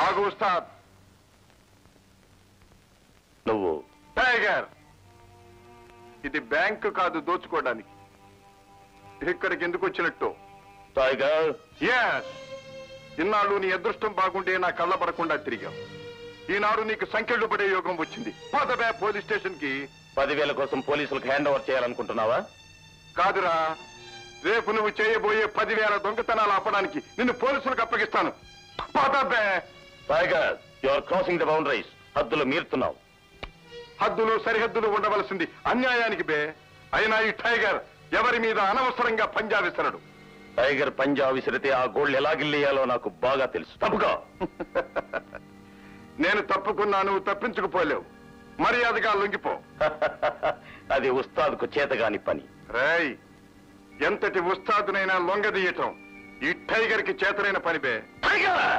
ఆగు ఉస్తాద్. నువ్వు టైగర్, ఇది బ్యాంకు కాదు దోచుకోవడానికి. ఇక్కడికి ఎందుకు వచ్చినట్టు? టైగర్, ఎస్, ఇన్నాళ్ళు నీ అదృష్టం బాగుంటే నా కళ్ళ పడకుండా తిరిగావు. ఈనాడు నీకు సంఖ్యలు పడే యోగం వచ్చింది. పదవే పోలీస్ స్టేషన్ కి. 10,000 కోసం పోలీసులకు హ్యాండ్ ఓవర్ చేయాలనుకుంటున్నావా? కాదురా, రేపు నువ్వు చేయబోయే 10,000 దొంగతనాలు ఆపడానికి నిన్ను పోలీసులకు అప్పగిస్తాను. పదవే. Tiger, you are crossing the boundaries. హద్దులు మీరుతున్నావు. హద్దులు సరిహద్దులు ఉండవలసింది అన్యాయానికి బే. అయినా ఈ టైగర్ ఎవరి మీద అనవసరంగా పంజా విసరడు. టైగర్ పంజా విసిరితే ఆ గోళ్లు ఎలా గిల్లేయాలో నాకు బాగా తెలుసు. తప్పుకో. నేను తప్పుకున్నా, నువ్వు తప్పించుకుపోలేవు. మర్యాదగా లొంగిపో. అది ఉస్తాద్కు చేతగాని పని. రేయ్, ఎంతటి ఉస్తాదునైనా లొంగదీయటం ఈ టైగర్ కి చేతనైన పని బే. టైగర్!